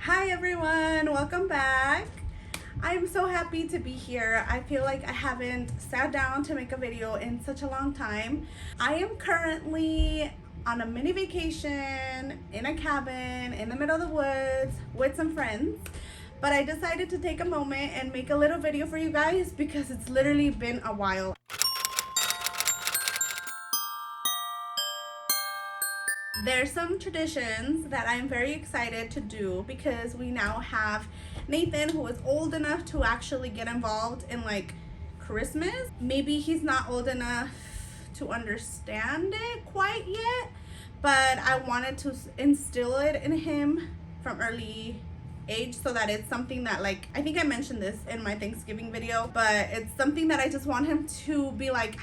Hi everyone, welcome back. I'm so happy to be here. I feel like I haven't sat down to make a video in such a long time. I am currently on a mini vacation in a cabin in the middle of the woods with some friends. But I decided to take a moment and make a little video for you guys because it's literally been a while. There's some traditions that I'm very excited to do because we now have Nathan, who is old enough to actually get involved in like Christmas. Maybe he's not old enough to understand it quite yet, but I wanted to instill it in him from early age so that it's something that, like, I think I mentioned this in my Thanksgiving video, but it's something that I just want him to be like,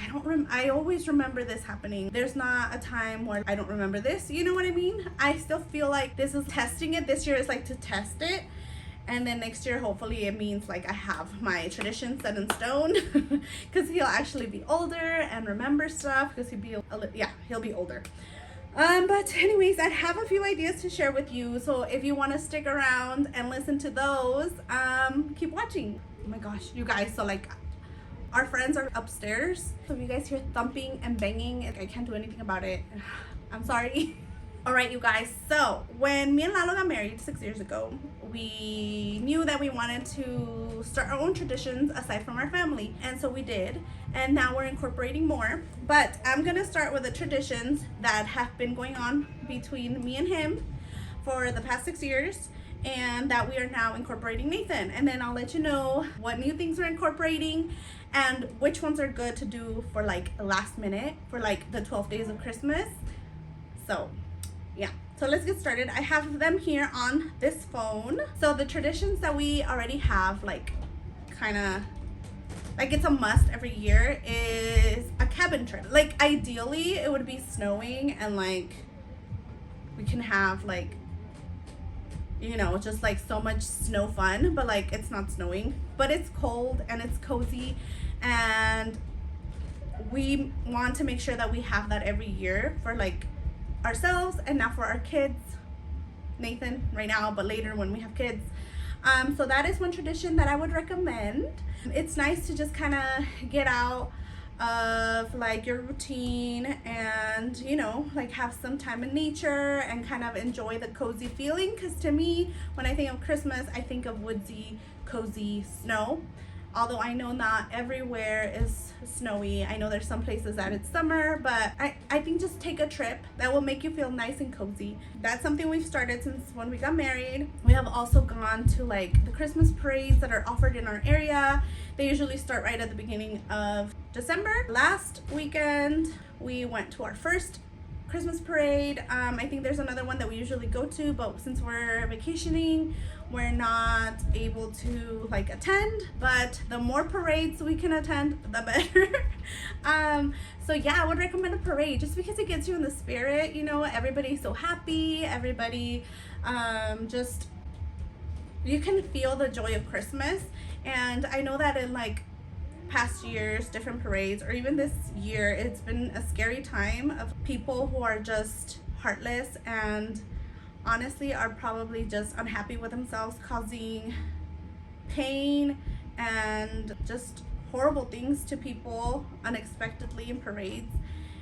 I always remember this happening. There's not a time where I don't remember this, you know what I mean? I still feel like this is testing it. This year is like to test it, and then next year hopefully it means like I have my tradition set in stone because he'll actually be older and remember stuff because he'll be older. But anyways, I have a few ideas to share with you, so if you want to stick around and listen to those, keep watching. Oh my gosh, you guys, so like our friends are upstairs, so if you guys hear thumping and banging, I can't do anything about it. I'm sorry. All right, you guys, so when me and Lalo got married 6 years ago, we knew that we wanted to start our own traditions aside from our family, and so we did, and now we're incorporating more. But I'm gonna start with the traditions that have been going on between me and him for the past 6 years, and that we are now incorporating Nathan, and then I'll let you know what new things we're incorporating and which ones are good to do for like last minute for like the 12 days of Christmas. So yeah, so let's get started. I have them here on this phone. So the traditions that we already have, like kind of like it's a must every year, is a cabin trip. Like ideally it would be snowing and like we can have like, you know, just like so much snow fun, but like it's not snowing, but it's cold and it's cozy, and we want to make sure that we have that every year for like ourselves and now for our kids, Nathan right now, but later when we have kids. So that is one tradition that I would recommend. It's nice to just kind of get out of like your routine and, you know, like have some time in nature and kind of enjoy the cozy feeling, because to me, when I think of Christmas, I think of woodsy, cozy snow. Although I know not everywhere is snowy. I know there's some places that it's summer, but I think just take a trip that will make you feel nice and cozy. That's something we've started since when we got married. We have also gone to like the Christmas parades that are offered in our area. They usually start right at the beginning of December. Last weekend, we went to our first Christmas parade. I think there's another one that we usually go to, but since we're vacationing, we're not able to like attend, but the more parades we can attend, the better. So yeah, I would recommend a parade just because it gets you in the spirit, you know, everybody's so happy, everybody just, you can feel the joy of Christmas. And I know that in like past years, different parades, or even this year, it's been a scary time of people who are just heartless and honestly are probably just unhappy with themselves, causing pain and just horrible things to people unexpectedly in parades.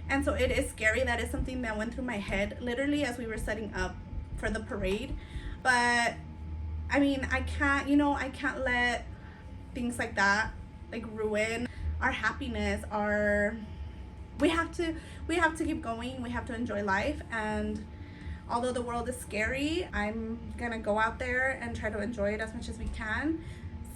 And so it is scary. That is something that went through my head literally as we were setting up for the parade. But I mean, I can't let things like that like ruin our happiness. We have to keep going. We have to enjoy life, and although the world is scary, I'm gonna go out there and try to enjoy it as much as we can.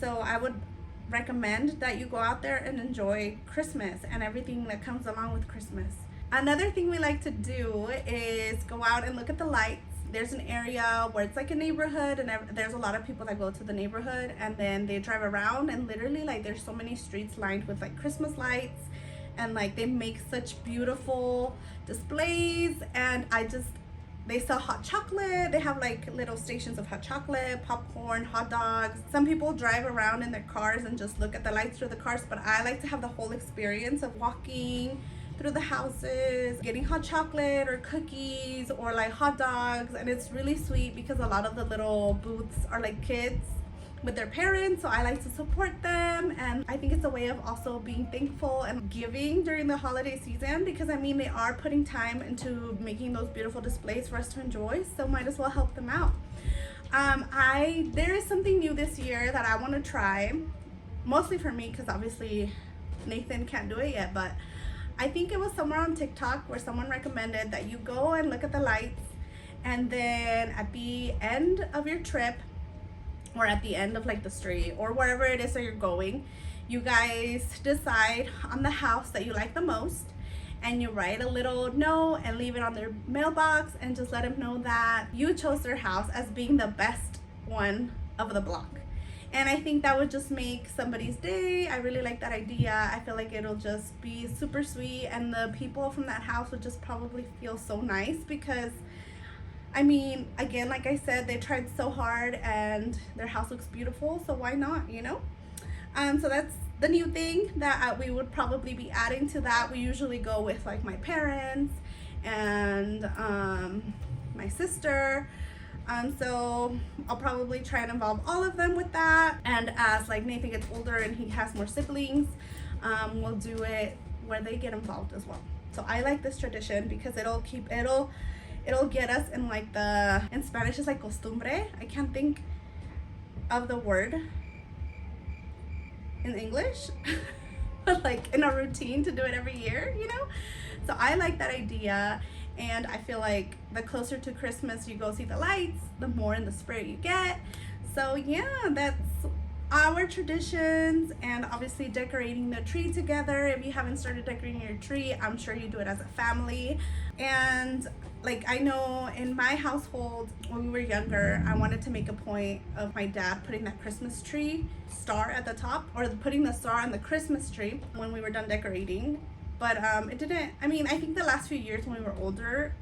So I would recommend that you go out there and enjoy Christmas and everything that comes along with Christmas. Another thing we like to do is go out and look at the lights. There's an area where it's like a neighborhood, and there's a lot of people that go to the neighborhood and then they drive around, and literally like there's so many streets lined with like Christmas lights, and like they make such beautiful displays. And they sell hot chocolate. They have like little stations of hot chocolate, popcorn, hot dogs. Some people drive around in their cars and just look at the lights through the cars, but I like to have the whole experience of walking through the houses, getting hot chocolate or cookies or like hot dogs. And it's really sweet because a lot of the little booths are like kids with their parents, so I like to support them. And I think it's a way of also being thankful and giving during the holiday season, because I mean, they are putting time into making those beautiful displays for us to enjoy, so might as well help them out. There is something new this year that I want to try, mostly for me because obviously Nathan can't do it yet, but I think it was somewhere on TikTok where someone recommended that you go and look at the lights, and then at the end of your trip, or at the end of like the street or wherever it is that you're going, you guys decide on the house that you like the most, and you write a little note and leave it on their mailbox and just let them know that you chose their house as being the best one of the block. And I think that would just make somebody's day. I really like that idea. I feel like it'll just be super sweet, and the people from that house would just probably feel so nice, because I mean, again, like I said, they tried so hard and their house looks beautiful, so why not, you know? So that's the new thing that we would probably be adding to that. We usually go with like my parents and my sister. So I'll probably try and involve all of them with that. And as like Nathan gets older and he has more siblings, we'll do it where they get involved as well. So I like this tradition because it'll get us in like in Spanish it's like costumbre. I can't think of the word in English, but like in a routine to do it every year, you know? So I like that idea, and I feel like the closer to Christmas you go see the lights, the more in the spirit you get. So yeah, that's our traditions, and obviously decorating the tree together. If you haven't started decorating your tree, I'm sure you do it as a family. And like, I know in my household when we were younger, I wanted to make a point of my dad putting that Christmas tree star at the top, or putting the star on the Christmas tree when we were done decorating. But it didn't, I mean, I think the last few years when we were older,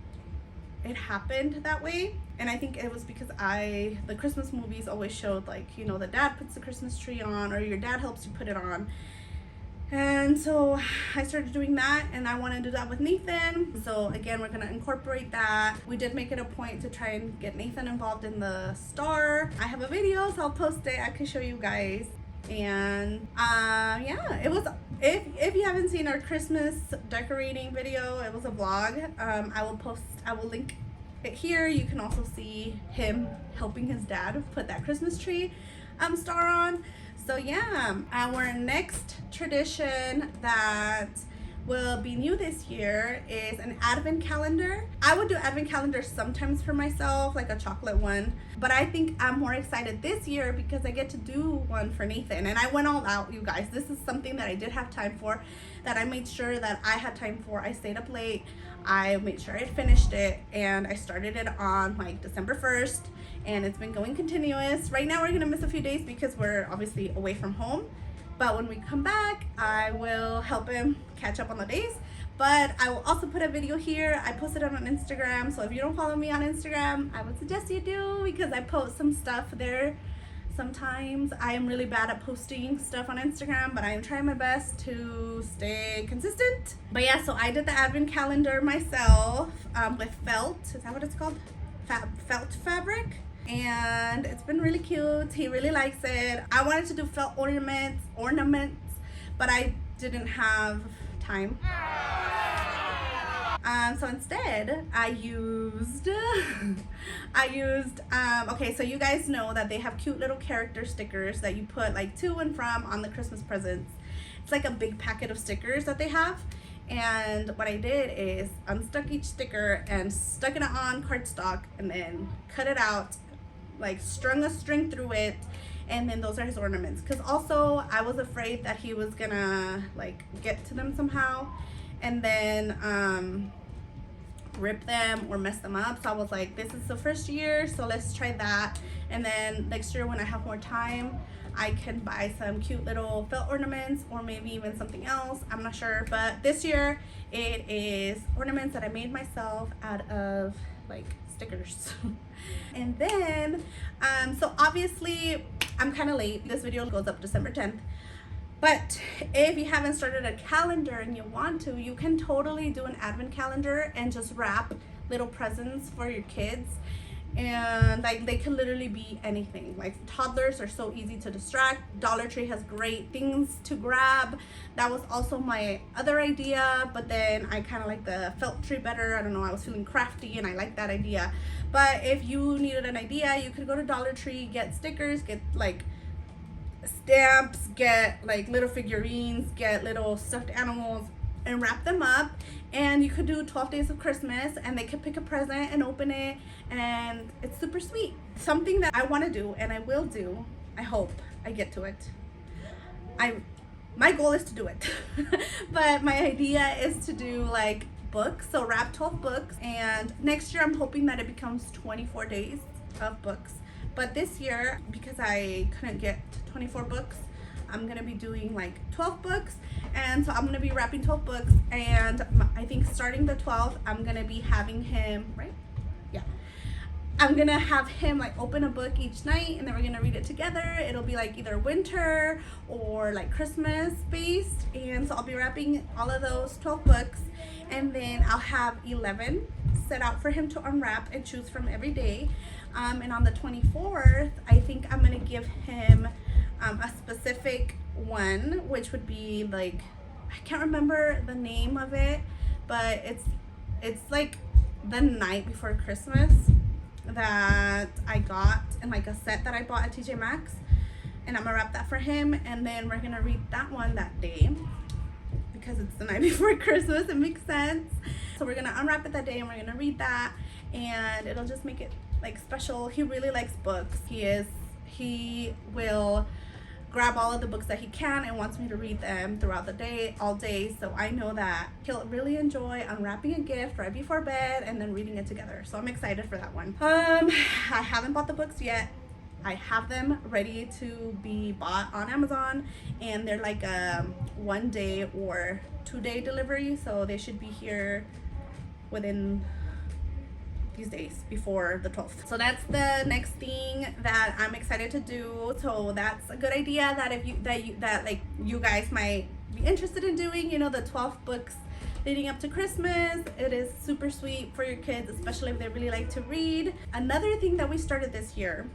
it happened that way. And I think it was because the Christmas movies always showed like, you know, the dad puts the Christmas tree on, or your dad helps you put it on. And so I started doing that, and I want to do that with Nathan. So again, we're going to incorporate that. We did make it a point to try and get Nathan involved in the star. I have a video, so I'll post it. I can show you guys. And yeah, it was, if you haven't seen our Christmas decorating video, it was a vlog. I will link it here. You can also see him helping his dad put that Christmas tree star on. So yeah, our next tradition that will be new this year is an advent calendar. I would do advent calendars sometimes for myself, like a chocolate one, but I think I'm more excited this year because I get to do one for Nathan. And I went all out, you guys. This is something that I did have time for, that I made sure that I had time for. I stayed up late, I made sure I had finished it, and I started it on like December 1st, and it's been going continuous. Right now we're gonna miss a few days because we're obviously away from home, but when we come back, I will help him catch up on the days. But I will also put a video here. I posted it on Instagram, so if you don't follow me on Instagram, I would suggest you do, because I post some stuff there sometimes. I am really bad at posting stuff on Instagram, but I am trying my best to stay consistent. But yeah, so I did the advent calendar myself with felt. Is that what it's called? Felt fabric. And it's been really cute. He really likes it. I wanted to do felt ornaments, but I didn't have time. So instead I used okay, so you guys know that they have cute little character stickers that you put like to and from on the Christmas presents. It's like a big packet of stickers that they have. And what I did is unstuck each sticker and stuck it on cardstock, and then cut it out, like strung a string through it, and then those are his ornaments. Because also I was afraid that he was gonna like get to them somehow and then rip them or mess them up. So I was like, this is the first year, so let's try that, and then next year when I have more time, I can buy some cute little felt ornaments, or maybe even something else, I'm not sure. But this year it is ornaments that I made myself out of like stickers. And then so obviously I'm kind of late. This video goes up December 10th, But if you haven't started a calendar and you want to, you can totally do an advent calendar and just wrap little presents for your kids. And like they can literally be anything. Like toddlers are so easy to distract. Dollar Tree has great things to grab. That was also my other idea, but then I kind of like the felt tree better. I don't know, I was feeling crafty and I like that idea. But if you needed an idea, you could go to Dollar Tree, get stickers, get like stamps, get like little figurines, get little stuffed animals, and wrap them up. And you could do 12 days of Christmas and they could pick a present and open it, and it's super sweet. Something that I want to do and I will do, I hope I get to it. My goal is to do it. But my idea is to do like books, so wrap 12 books, and next year I'm hoping that it becomes 24 days of books. But this year, because I couldn't get 24 books, I'm gonna be doing like 12 books. And so I'm gonna be wrapping 12 books, and I think starting the 12th, I'm gonna be having him, right? Yeah. I'm gonna have him like open a book each night, and then we're gonna read it together. It'll be like either winter or like Christmas based. And so I'll be wrapping all of those 12 books, and then I'll have 11 set out for him to unwrap and choose from every day. And on the 24th, I think I'm gonna give him a specific one, which would be like, I can't remember the name of it, but it's like the night before Christmas that I got in like a set that I bought at TJ Maxx, and I'm gonna wrap that for him, and then we're gonna read that one that day because it's the night before Christmas. It makes sense. So we're gonna unwrap it that day and we're gonna read that, and it'll just make it like special. He really likes books. He will grab all of the books that he can and wants me to read them throughout the day, all day. So I know that he'll really enjoy unwrapping a gift right before bed and then reading it together. So I'm excited for that one. I haven't bought the books yet. I have them ready to be bought on Amazon, and they're like a 1 day or 2 day delivery. So they should be here within these days before the 12th. So that's the next thing that I'm excited to do. So that's a good idea that if you guys might be interested in doing, you know, the 12 books leading up to Christmas. It is super sweet for your kids, especially if they really like to read. Another thing that we started this year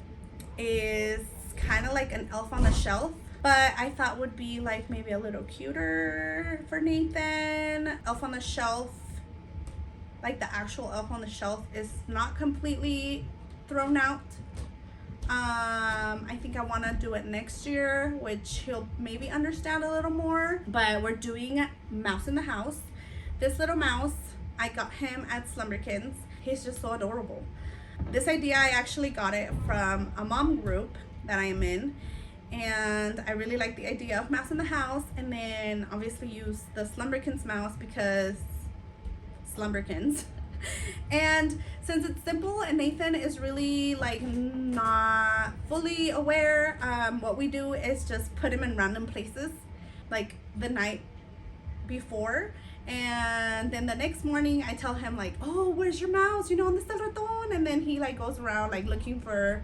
is kind of like an elf on the shelf, but I thought would be like maybe a little cuter for Nathan. Elf on the shelf, like the actual elf on the shelf, is not completely thrown out. I think I want to do it next year, which he'll maybe understand a little more. But we're doing Mouse in the House. This little mouse, I got him at Slumberkins. He's just so adorable. This idea, I actually got it from a mom group that I am in, and I really like the idea of Mouse in the House, and then obviously use the Slumberkins mouse because Slumberkins. And since it's simple and Nathan is really like not fully aware, what we do is just put him in random places like the night before, and then the next morning I tell him like, oh, where's your mouse, you know, on the raton, and then he like goes around like looking for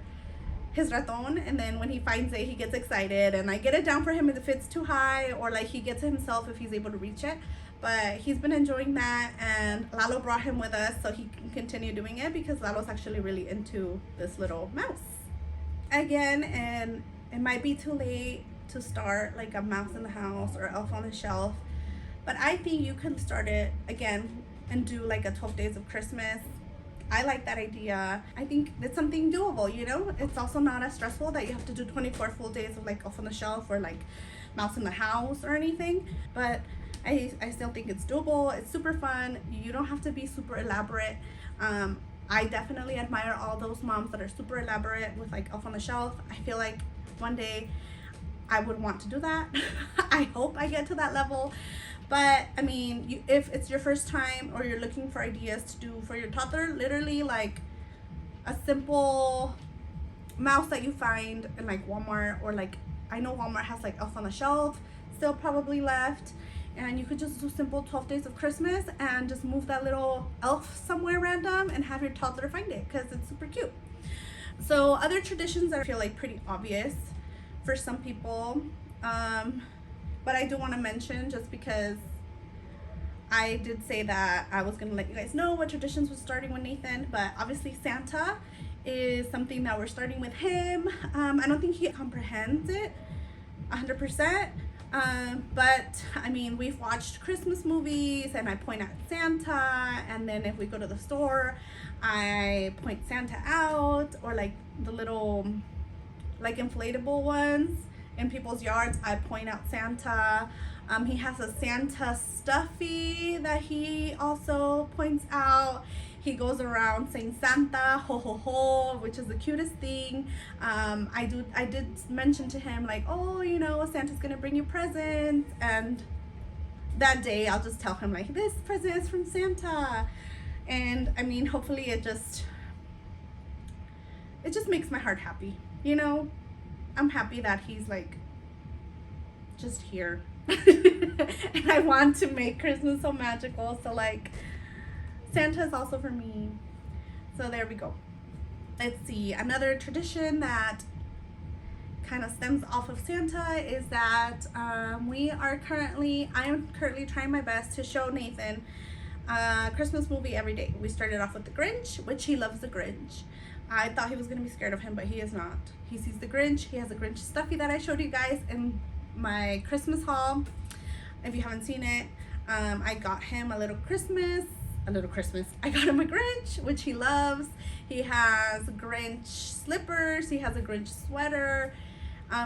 his raton, and then when he finds it he gets excited, and I get it down for him if it's too high, or like he gets it himself if he's able to reach it. But he's been enjoying that, and Lalo brought him with us so he can continue doing it because Lalo's actually really into this little mouse. Again, and it might be too late to start like a Mouse in the House or Elf on the Shelf, but I think you can start it again and do like a 12 days of Christmas. I like that idea. I think it's something doable, you know? It's also not as stressful that you have to do 24 full days of like Elf on the Shelf or like Mouse in the House or anything, but I still think it's doable. It's super fun. You don't have to be super elaborate. I definitely admire all those moms that are super elaborate with like Elf on the Shelf. I feel like one day I would want to do that. I hope I get to that level. But I mean, if it's your first time or you're looking for ideas to do for your toddler, literally like a simple mouse that you find in like Walmart, or like, I know Walmart has like Elf on the Shelf still probably left, and you could just do simple 12 days of Christmas and just move that little elf somewhere random and have your toddler find it because it's super cute. So other traditions that I feel like pretty obvious for some people, But I do want to mention, just because I did say that I was going to let you guys know what traditions was starting with Nathan, but obviously Santa is something that we're starting with him. I don't think he comprehends it 100%. But I mean, we've watched Christmas movies and I point at Santa, and then if we go to the store, I point Santa out, or like the little like inflatable ones in people's yards, I point out Santa. He has a Santa stuffy that he also points out. He goes around saying Santa, ho ho ho, which is the cutest thing. I did mention to him like, oh, you know, Santa's gonna bring you presents, and that day I'll just tell him like, this present is from Santa. And I mean, hopefully it just makes my heart happy, you know. I'm happy that he's like just here. And I want to make Christmas so magical, so like Santa is also for me. So there we go. Let's see, another tradition that kind of stems off of Santa is that I am currently trying my best to show Nathan a Christmas movie every day. We started off with The Grinch, which he loves The Grinch. I thought he was gonna be scared of him, but he is not. He sees The Grinch. He has a Grinch stuffy that I showed you guys in my Christmas haul. If you haven't seen it, I got him a little Christmas. I got him a Grinch, which he loves. He has Grinch slippers. He has a Grinch sweater.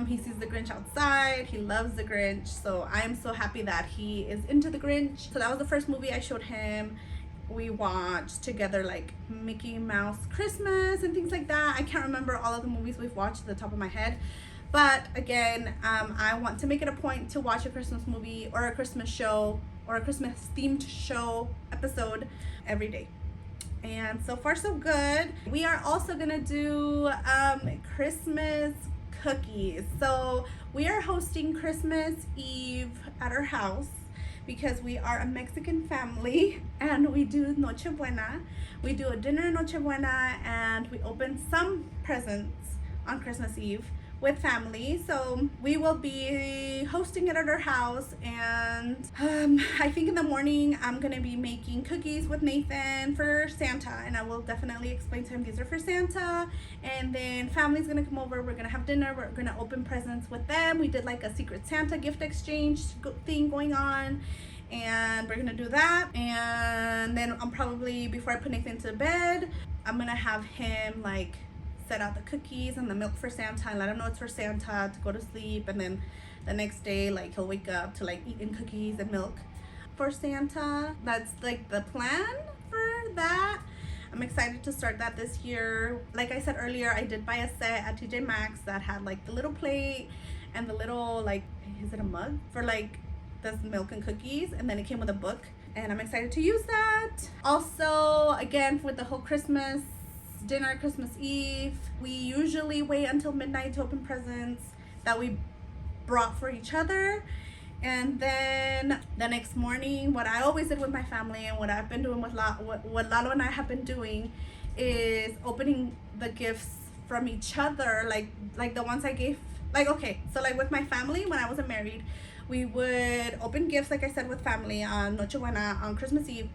He sees the Grinch outside. He loves the Grinch. So I'm so happy that he is into the Grinch. So that was the first movie I showed him. We watched together like Mickey Mouse Christmas and things like that. I can't remember all of the movies we've watched at the top of my head. But again, I want to make it a point to watch a Christmas movie or a Christmas show or a Christmas themed show episode every day. And so far so good. We are also gonna do Christmas cookies. So we are hosting Christmas Eve at our house because we are a Mexican family and we do Noche Buena. We do a dinner Noche Buena and we open some presents on Christmas Eve with family. So we will be hosting it at our house, and I think in the morning I'm gonna be making cookies with Nathan for Santa, and I will definitely explain to him these are for Santa. And then family's gonna come over, we're gonna have dinner, we're gonna open presents with them. We did like a Secret Santa gift exchange thing going on, and we're gonna do that. And then I'm probably, before I put Nathan to bed, I'm gonna have him like set out the cookies and the milk for Santa and let him know it's for Santa to go to sleep. And then the next day, like, he'll wake up to like eating cookies and milk for Santa. That's like the plan for that. I'm excited to start that this year. Like I said earlier, I did buy a set at TJ Maxx that had like the little plate and the little, like, is it a mug for like this milk and cookies, and then it came with a book, and I'm excited to use that. Also, again, with the whole Christmas dinner, Christmas Eve, we usually wait until midnight to open presents that we brought for each other. And then the next morning, what I always did with my family and what I've been doing with what Lalo and I have been doing is opening the gifts from each other, like the ones I gave. Like, okay, so like with my family when I wasn't married, we would open gifts, like I said, with family on Noche Buena, on Christmas Eve.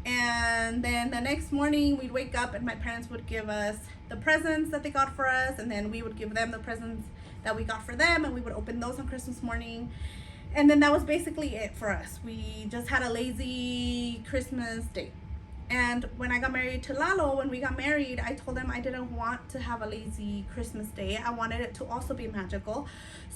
And then the next morning we'd wake up and my parents would give us the presents that they got for us, and then we would give them the presents that we got for them, and we would open those on Christmas morning. And then that was basically it for us. We just had a lazy Christmas day. And when I got married to Lalo, when we got married, I told him I didn't want to have a lazy Christmas day. I wanted it to also be magical.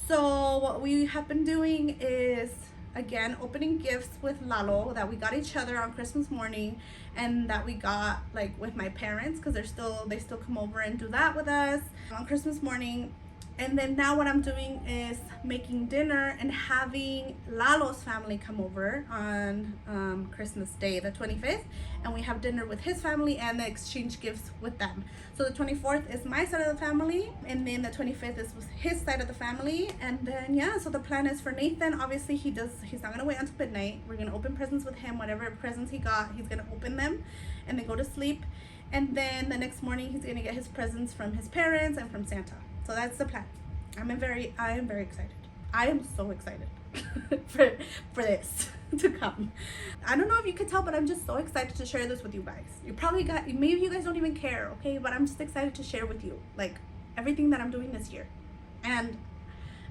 So what we have been doing is, again, opening gifts with Lalo that we got each other on Christmas morning, and that we got like with my parents, because they still come over and do that with us on Christmas morning. And then now what I'm doing is making dinner and having Lalo's family come over on Christmas Day, the 25th, and we have dinner with his family and exchange gifts with them. So the 24th is my side of the family, and then the 25th is his side of the family. And then yeah, so the plan is for Nathan, obviously he's not gonna wait until midnight. We're gonna open presents with him. Whatever presents he got, he's gonna open them and then go to sleep. And then the next morning he's gonna get his presents from his parents and from Santa. So that's the plan. I am very excited. I am so excited. for this to come. I don't know if you could tell, but I'm just so excited to share this with you guys. Maybe you guys don't even care, okay? But I'm just excited to share with you, like, everything that I'm doing this year. And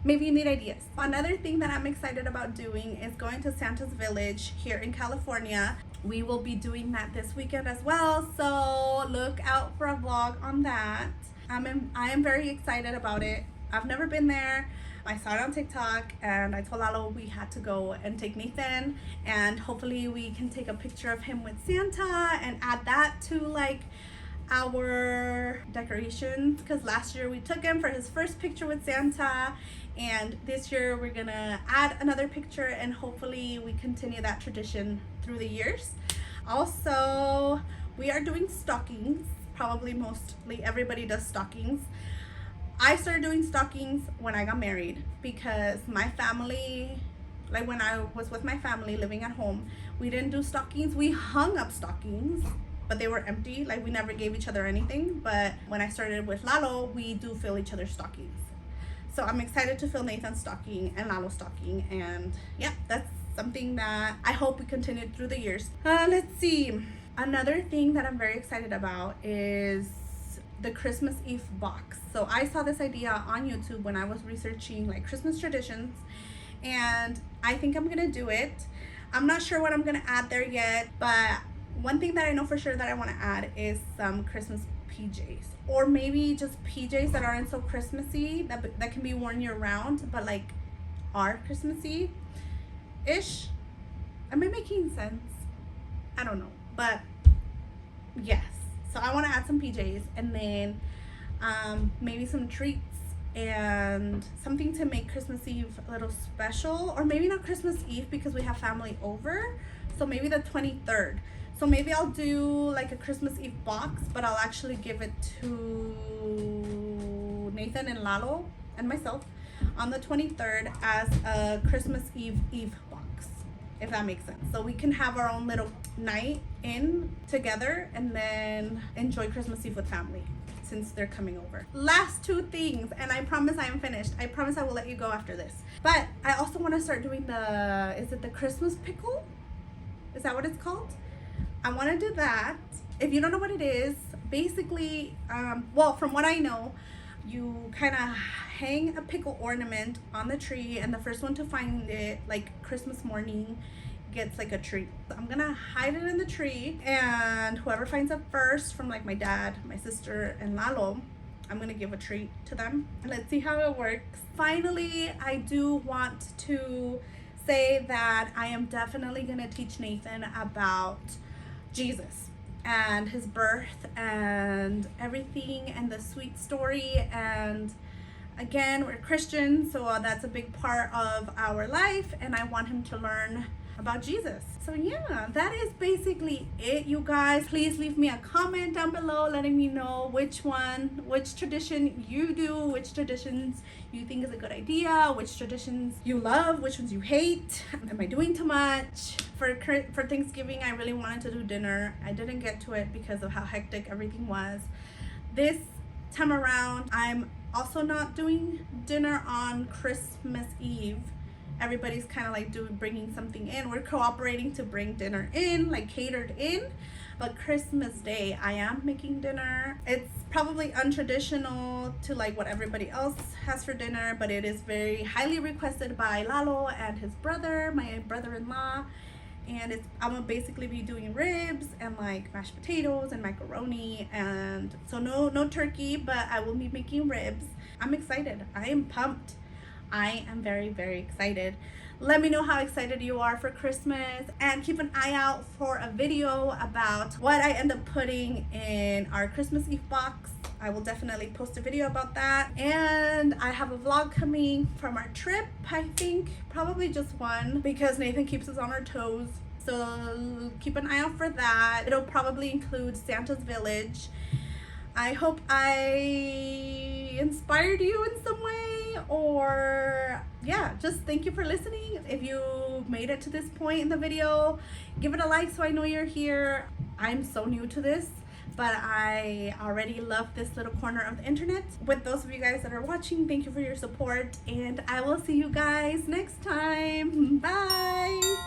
maybe you need ideas. Another thing that I'm excited about doing is going to Santa's Village here in California. We will be doing that this weekend as well, so look out for a vlog on that. I am very excited about it. I've never been there. I saw it on TikTok and I told Lalo we had to go and take Nathan, and hopefully we can take a picture of him with Santa and add that to like our decorations, because last year we took him for his first picture with Santa, and this year we're gonna add another picture and hopefully we continue that tradition through the years. Also, we are doing stockings. Probably mostly everybody does stockings. I started doing stockings when I got married because my family, like when I was with my family living at home, we didn't do stockings. We hung up stockings, but they were empty. Like we never gave each other anything. But when I started with Lalo, we do fill each other's stockings. So I'm excited to fill Nathan's stocking and Lalo's stocking. And yeah, that's something that I hope we continue through the years. Let's see. Another thing that I'm very excited about is the Christmas Eve box. So I saw this idea on YouTube when I was researching like Christmas traditions, and I think I'm gonna do it. I'm not sure what I'm gonna add there yet, but one thing that I know for sure that I want to add is some Christmas PJs, or maybe just PJs that aren't so Christmassy, that can be worn year round, but like are Christmassy ish. Am I making sense? I don't know, but yes. So I want to add some PJs, and then maybe some treats and something to make Christmas Eve a little special, or maybe not Christmas Eve because we have family over, so maybe the 23rd. So maybe I'll do like a Christmas Eve box, but I'll actually give it to Nathan and Lalo and myself on the 23rd as a Christmas Eve box, if that makes sense. So we can have our own little night in together and then enjoy Christmas Eve with family since they're coming over. Last two things, and I promise I am finished. I promise I will let you go after this. But I also want to start doing is it the Christmas pickle? Is that what it's called? I want to do that. If you don't know what it is, basically, well, from what I know, you kind of hang a pickle ornament on the tree, and the first one to find it, like Christmas morning, gets like a treat. I'm gonna hide it in the tree, and whoever finds it first, from like my dad, my sister, and Lalo, I'm gonna give a treat to them. Let's see how it works. Finally, I do want to say that I am definitely gonna teach Nathan about Jesus and his birth and everything and the sweet story. And again, we're Christians, so that's a big part of our life, and I want him to learn about Jesus. So yeah, that is basically it, you guys. Please leave me a comment down below letting me know which tradition you do, which traditions you think is a good idea, which traditions you love, which ones you hate. Am I doing too much? For Thanksgiving, I really wanted to do dinner. I didn't get to it because of how hectic everything was. This time around, I'm also not doing dinner on Christmas Eve. Everybody's kind of like bringing something in. We're cooperating to bring dinner in, like catered in. But Christmas Day, I am making dinner. It's probably untraditional to like what everybody else has for dinner, but it is very highly requested by Lalo and his brother, my brother-in-law. And I'm gonna basically be doing ribs and like mashed potatoes and macaroni, and so no turkey, but I will be making ribs. I'm excited. I am pumped. I am very, very excited. Let me know how excited you are for Christmas, and keep an eye out for a video about what I end up putting in our Christmas Eve box. I will definitely post a video about that. And I have a vlog coming from our trip, I think, probably just one, because Nathan keeps us on our toes. So keep an eye out for that. It'll probably include Santa's Village. I hope I inspired you in some way, or yeah, just thank you for listening. If you made it to this point in the video, give it a like so I know you're here. I'm so new to this, but I already love this little corner of the internet. With those of you guys that are watching, thank you for your support, and I will see you guys next time. Bye.